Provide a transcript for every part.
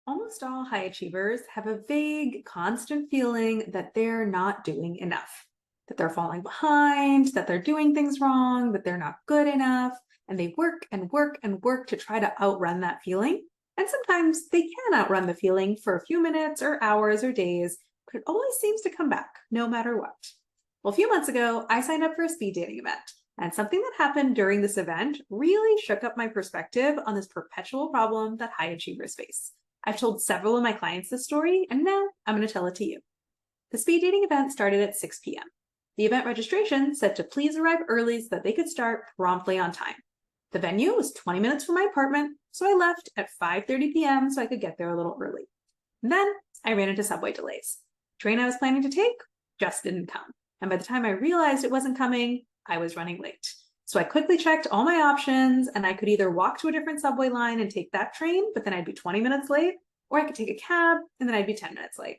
Almost all high achievers have a vague, constant feeling that they're not doing enough, that they're falling behind, that they're doing things wrong, that they're not good enough. And they work and work and work to try to outrun that feeling. And sometimes they can outrun the feeling for a few minutes or hours or days, but it always seems to come back no matter what. Well, a few months ago, I signed up for a speed dating event. And something that happened during this event really shook up my perspective on this perpetual problem that high achievers face. I've told several of my clients this story, and now I'm going to tell it to you. The speed dating event started at 6 p.m. The event registration said to please arrive early so that they could start promptly on time. The venue was 20 minutes from my apartment, so I left at 5:30 p.m. so I could get there a little early. And then I ran into subway delays. The train I was planning to take just didn't come. And by the time I realized it wasn't coming, I was running late. So I quickly checked all my options, and I could either walk to a different subway line and take that train, but then I'd be 20 minutes late, or I could take a cab, and then I'd be 10 minutes late.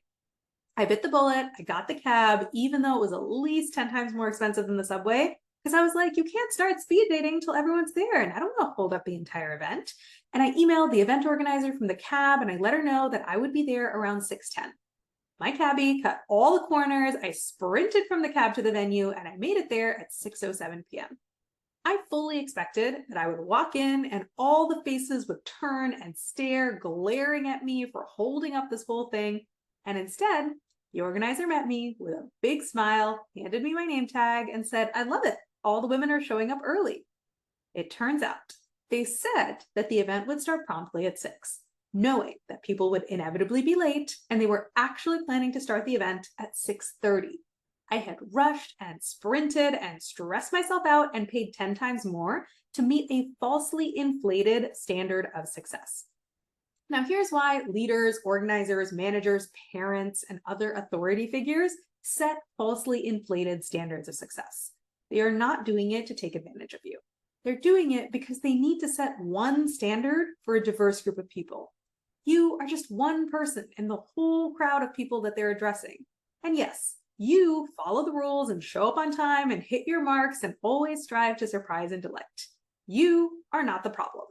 I bit the bullet, I got the cab, even though it was at least 10 times more expensive than the subway, because I was like, you can't start speed dating until everyone's there, and I don't want to hold up the entire event. And I emailed the event organizer from the cab, and I let her know that I would be there around 6:10. My cabbie cut all the corners, I sprinted from the cab to the venue, and I made it there at 6:07 p.m. I fully expected that I would walk in and all the faces would turn and stare, glaring at me for holding up this whole thing. And instead, the organizer met me with a big smile, handed me my name tag, and said, I love it. All the women are showing up early. It turns out they said that the event would start promptly at 6, knowing that people would inevitably be late, and they were actually planning to start the event at 6:30. I had rushed and sprinted and stressed myself out and paid 10 times more to meet a falsely inflated standard of success. Now, here's why leaders, organizers, managers, parents, and other authority figures set falsely inflated standards of success. They are not doing it to take advantage of you. They're doing it because they need to set one standard for a diverse group of people. You are just one person in the whole crowd of people that they're addressing. And yes, you follow the rules and show up on time and hit your marks and always strive to surprise and delight. You are not the problem.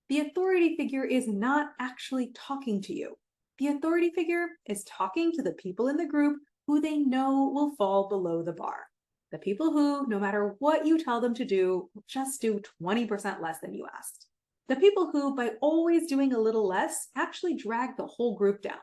The authority figure is not actually talking to you. The authority figure is talking to the people in the group who they know will fall below the bar. The people who, no matter what you tell them to do, will just do 20% less than you asked. The people who, by always doing a little less, actually drag the whole group down.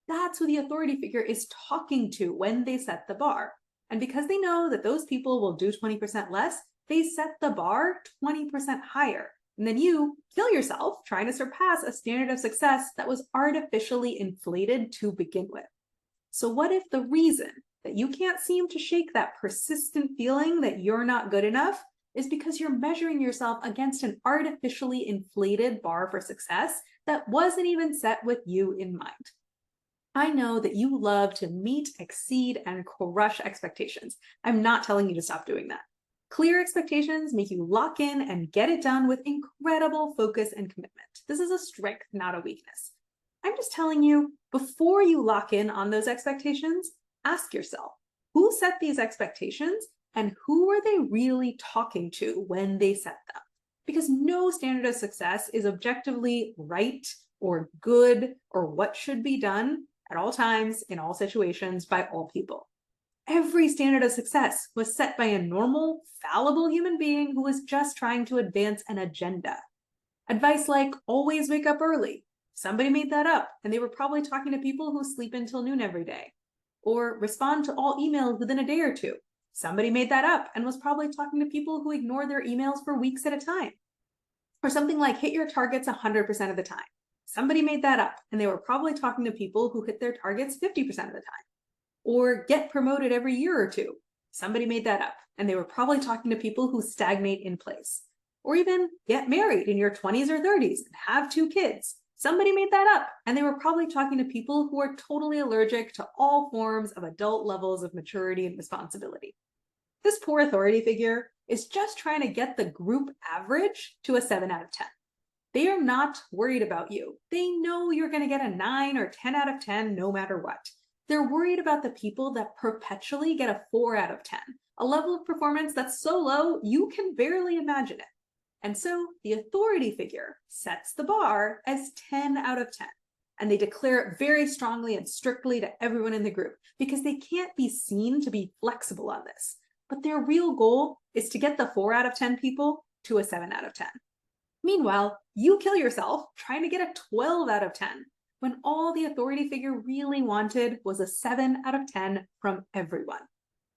That's who the authority figure is talking to when they set the bar. And because they know that those people will do 20% less, they set the bar 20% higher. And then you kill yourself trying to surpass a standard of success that was artificially inflated to begin with. So what if the reason that you can't seem to shake that persistent feeling that you're not good enough is because you're measuring yourself against an artificially inflated bar for success that wasn't even set with you in mind? I know that you love to meet, exceed, and crush expectations. I'm not telling you to stop doing that. Clear expectations make you lock in and get it done with incredible focus and commitment. This is a strength, not a weakness. I'm just telling you, before you lock in on those expectations, ask yourself, who set these expectations and who are they really talking to when they set them? Because no standard of success is objectively right or good or what should be done at all times, in all situations, by all people. Every standard of success was set by a normal, fallible human being who was just trying to advance an agenda. Advice like always wake up early. Somebody made that up, and they were probably talking to people who sleep until noon every day. Or respond to all emails within a day or two. Somebody made that up and was probably talking to people who ignore their emails for weeks at a time. Or something like hit your targets 100% of the time. Somebody made that up, and they were probably talking to people who hit their targets 50% of the time. Or get promoted every year or two. Somebody made that up, and they were probably talking to people who stagnate in place. Or even get married in your 20s or 30s and have 2 kids. Somebody made that up, and they were probably talking to people who are totally allergic to all forms of adult levels of maturity and responsibility. This poor authority figure is just trying to get the group average to a 7 out of 10. They are not worried about you. They know you're going to get a 9 or 10 out of 10 no matter what. They're worried about the people that perpetually get a 4 out of 10, a level of performance that's so low you can barely imagine it. And so the authority figure sets the bar as 10 out of 10. And they declare it very strongly and strictly to everyone in the group because they can't be seen to be flexible on this. But their real goal is to get the 4 out of 10 people to a 7 out of 10. Meanwhile, you kill yourself trying to get a 12 out of 10 when all the authority figure really wanted was a 7 out of 10 from everyone.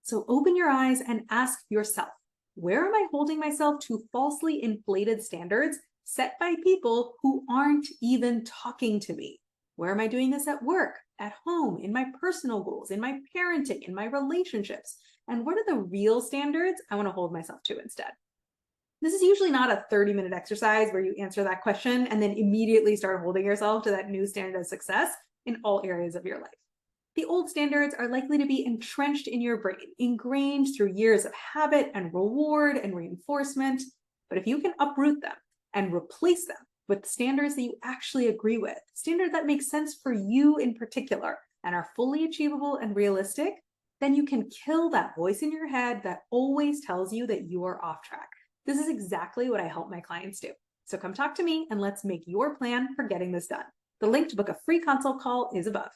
So open your eyes and ask yourself, where am I holding myself to falsely inflated standards set by people who aren't even talking to me? Where am I doing this at work, at home, in my personal goals, in my parenting, in my relationships? And what are the real standards I want to hold myself to instead? This is usually not a 30-minute exercise where you answer that question and then immediately start holding yourself to that new standard of success in all areas of your life. The old standards are likely to be entrenched in your brain, ingrained through years of habit and reward and reinforcement. But if you can uproot them and replace them with standards that you actually agree with, standards that make sense for you in particular and are fully achievable and realistic, then you can kill that voice in your head that always tells you that you are off track. This is exactly what I help my clients do. So come talk to me and let's make your plan for getting this done. The link to book a free consult call is above.